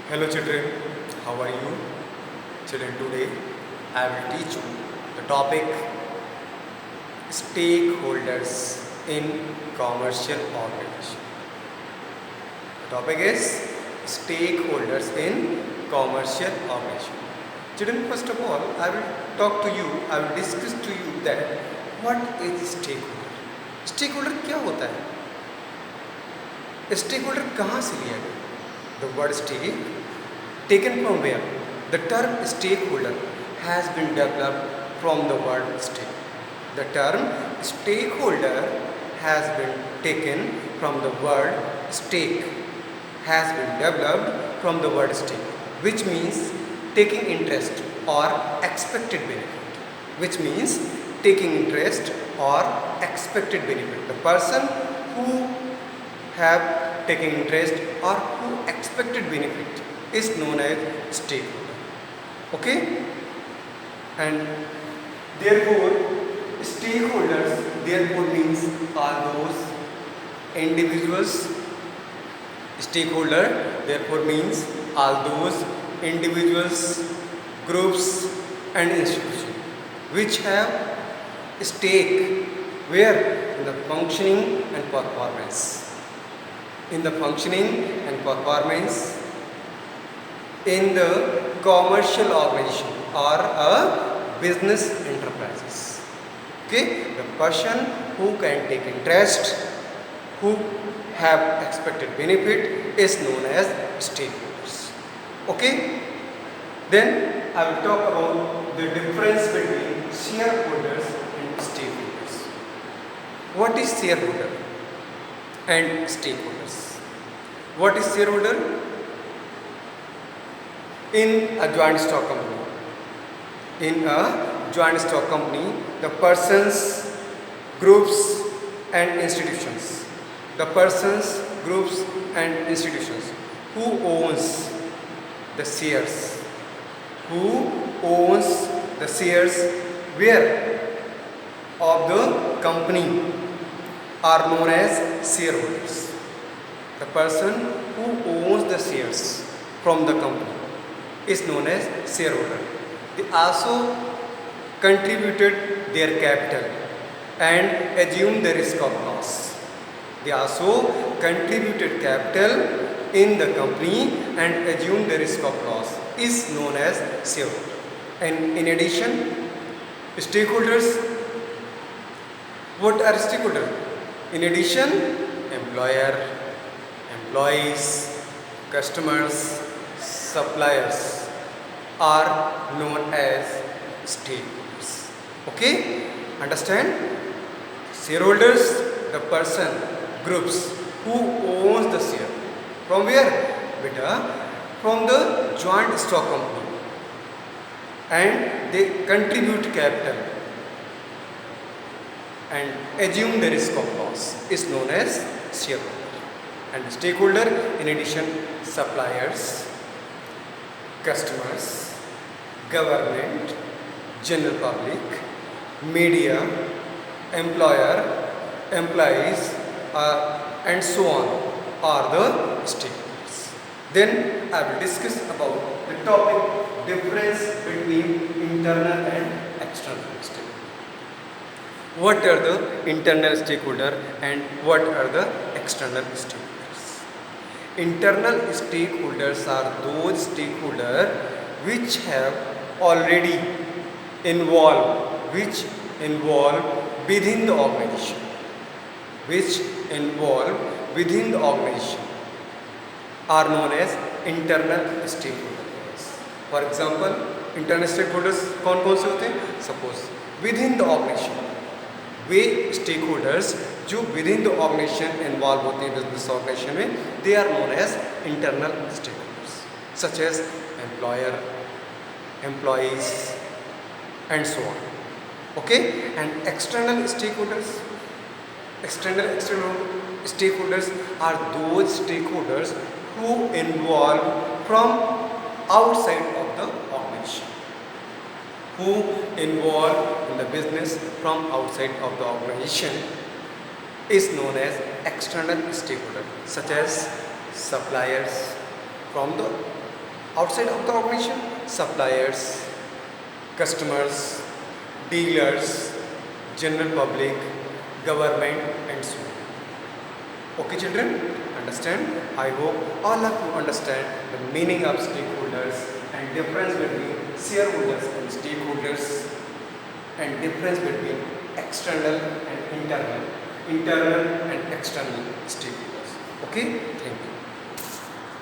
Hello children, how are you? Children, today I will teach you the topic stakeholders in commercial organization. The topic is stakeholders in commercial organization. Children, first of all, I will talk to you, I will discuss to you that what is stakeholder? Stakeholder क्या होता है? Stakeholder कहाँ से लिया गया? The word stake taken from where? The term stakeholder has been developed from the word stake. The term stakeholder has been taken from the word stake, has been developed from the word stake, which means taking interest or expected benefit, which means taking interest or expected benefit. The person who have taken interest or who expected benefit is known as stakeholder. Okay? And therefore, stakeholders therefore means are those individuals. Stakeholder therefore means all those individuals, groups and institutions which have stake where in the functioning and performance. In the functioning and performance in the commercial organization or a business enterprises. Okay, the person who can take interest, who have expected benefit is known as stakeholders. Okay, then I will talk about the difference between shareholders and stakeholders. What is shareholder and stakeholders? What is shareholder? In a joint stock company, the persons, groups and institutions, who owns the shares, where of the company are known as shareholders. The person who owns the shares from the company is known as shareholder. They also contributed their capital and assumed the risk of loss. They also contributed capital in the company and assumed the risk of loss is known as shareholder. And in addition, stakeholders, what are stakeholders? In addition, employer, employees, customers, suppliers are known as stakeholders. Okay? Understand? Shareholders, the person, groups who owns the share. From where? Beta, from the joint stock company. And they contribute capital and assume the risk of loss is known as shareholder. And stakeholder, in addition, suppliers, customers, government, general public, media, employer, employees, and so on are the stakeholders. Then I will discuss about the topic difference between internal and external stakeholders. What are the internal stakeholder and what are the external stakeholders? Internal stakeholders are those stakeholders which have already involved, within the organization, are known as internal stakeholders. For example, internal stakeholders कौन-कौन से होते हैं? Suppose within the organization, way stakeholders जो within the organization involve होते हैं business organization में, they are known as internal stakeholders, such as employer, employees, and so on. Okay, and external stakeholders are those stakeholders who involve from outside of the organization, who involve in the business from outside of the organization is known as external stakeholder, such as suppliers from the Outside of the organization, suppliers, customers, dealers, general public, government, and so on. Okay, children, understand? I hope all of you understand the meaning of stakeholders and difference between shareholders and stakeholders, and difference between external and internal and external stakeholders. Okay, thank you.